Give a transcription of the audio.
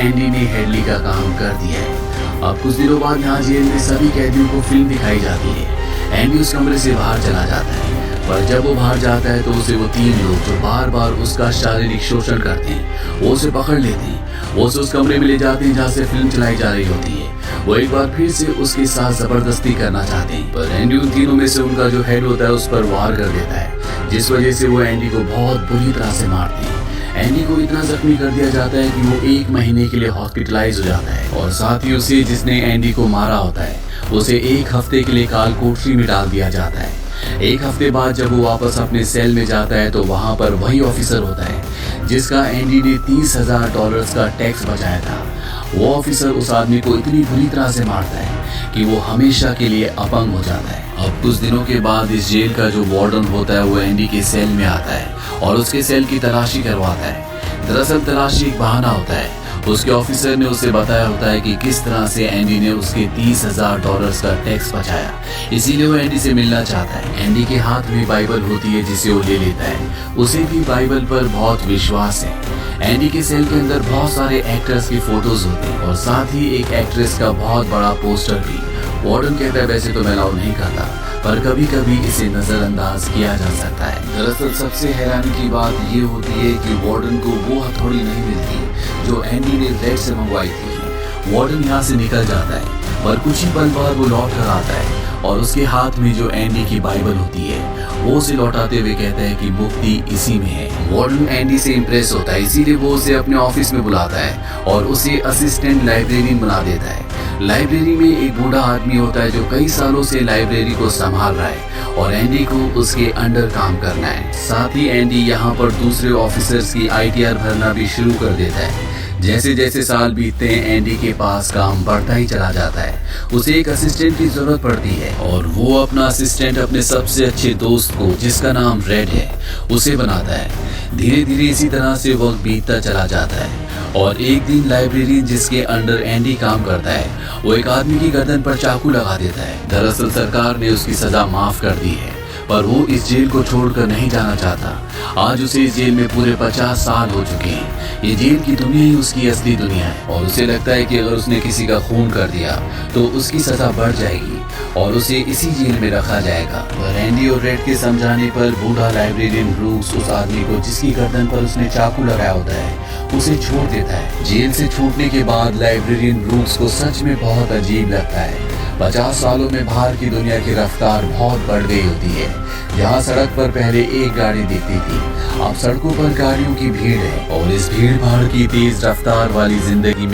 Andy ने Headley का काम कर दिया है। अब कुछ दिनों बाद यहाँ जेल में सभी कैदियों को फिल्म दिखाई जाती है। एंडी उस कमरे से बाहर चला जाता है, पर जब वो बाहर जाता है तो उसे वो 3 लोग जो बार बार उसका शारीरिक शोषण करते हैं वो उसे पकड़ लेते हैं। वो उसे उस कमरे में ले जाते हैं जहाँ से फिल्म चलाई जा रही होती है। वो एक बार फिर से उसके साथ जबरदस्ती करना चाहते हैं, पर एंडी उन तीनों में से उनका जो हेड होता है उस पर वार कर देता है, जिस वजह से वो एंडी को बहुत बुरी तरह से मारते हैं। एंडी को इतना जख्मी कर दिया जाता है कि वो 1 महीने के लिए हॉस्पिटलाइज हो जाता है, और साथ ही उसे जिसने एंडी को मारा होता है उसे 1 हफ्ते के लिए काल कोठरी में डाल दिया जाता है। 1 हफ्ते बाद जब वो वापस अपने सेल में जाता है तो वहाँ पर वही ऑफिसर होता है जिसका एंडी ने $30,000 का टैक्स बचाया था। वो ऑफिसर उस आदमी को इतनी बुरी तरह से मारता है कि वो हमेशा के लिए अपंग हो जाता है। अब कुछ दिनों के बाद इस जेल का जो वार्डन होता है वो एंडी के सेल में आता है और उसके सेल की तलाशी करवाता है। दरअसल तलाशी एक बहाना होता है। उसके ऑफिसर ने उसे बताया होता है कि किस तरह से एंडी ने उसके $30,000 का टैक्स बचाया, इसीलिए वो एंडी से मिलना चाहता है। एंडी के हाथ में बाइबल होती है जिसे वो ले लेता है। उसे भी बाइबल पर बहुत विश्वास है। एंडी के सेल के अंदर बहुत सारे एक्टर्स की फोटोज होती हैं और साथ ही एक एक्ट्रेस का बहुत बड़ा पोस्टर भी। वार्डन कहता है वैसे तो मैं अलाउ नहीं करता, पर कभी कभी इसे नजरअंदाज किया जा सकता है। दरअसल सबसे हैरानी की बात ये होती है कि वार्डन को वो हथौड़ी नहीं मिलती जो एंडी ने रेड से मंगवाई थी। वार्डन यहाँ से निकल जाता है, पर कुछ ही पल बाद वो लौट कर आता है और उसके हाथ में जो एंडी की बाइबल होती है वो उसे लौटाते हुए कहता है कि मुक्ति इसी में है। वार्डन एंडी से इम्प्रेस होता है, इसीलिए वो उसे अपने ऑफिस में बुलाता है और उसे असिस्टेंट लाइब्रेरियन बना देता है। लाइब्रेरी में एक बूढ़ा आदमी होता है जो कई सालों से लाइब्रेरी को संभाल रहा है और एंडी को उसके अंडर काम करना है। साथ ही एंडी यहाँ पर दूसरे ऑफिसर्स की ITR भरना भी शुरू कर देता है। जैसे जैसे साल बीतते हैं एंडी के पास काम बढ़ता ही चला जाता है। उसे एक असिस्टेंट की जरूरत पड़ती है और वो अपना असिस्टेंट अपने सबसे अच्छे दोस्त को, जिसका नाम रेड है, उसे बनाता है। धीरे धीरे इसी तरह से वक्त बीतता चला जाता है और एक दिन लाइब्रेरियन जिसके अंडर एंडी काम करता है वो एक आदमी की गर्दन पर चाकू लगा देता है। दरअसल सरकार ने उसकी सजा माफ कर दी है, पर वो इस जेल को छोड़कर नहीं जाना चाहता। आज उसे इस जेल में पूरे 50 साल हो चुके हैं। ये जेल की दुनिया ही उसकी असली दुनिया है और उसे लगता है कि अगर उसने किसी का खून कर दिया तो उसकी सजा बढ़ जाएगी और उसे इसी जेल में रखा जाएगा। पर एंडी और रेड के समझाने पर बूढ़ा लाइब्रेरियन ब्रूक्स उस आदमी को जिसकी गर्दन पर उसने चाकू लगाया होता है उसे छोड़ देता है। जेल से छूटने के बाद लाइब्रेरियन ब्रूक्स को सच में बहुत अजीब लगता है। 50 सालों में बाहर की दुनिया की रफ्तार बहुत बढ़ गई होती है। जहाँ सड़क पर पहले एक गाड़ी दिखती थी, अब सड़कों पर गाड़ियों की भीड़ है और इस भीड़ भाड़ की तेज रफ्तार वाली जिंदगी में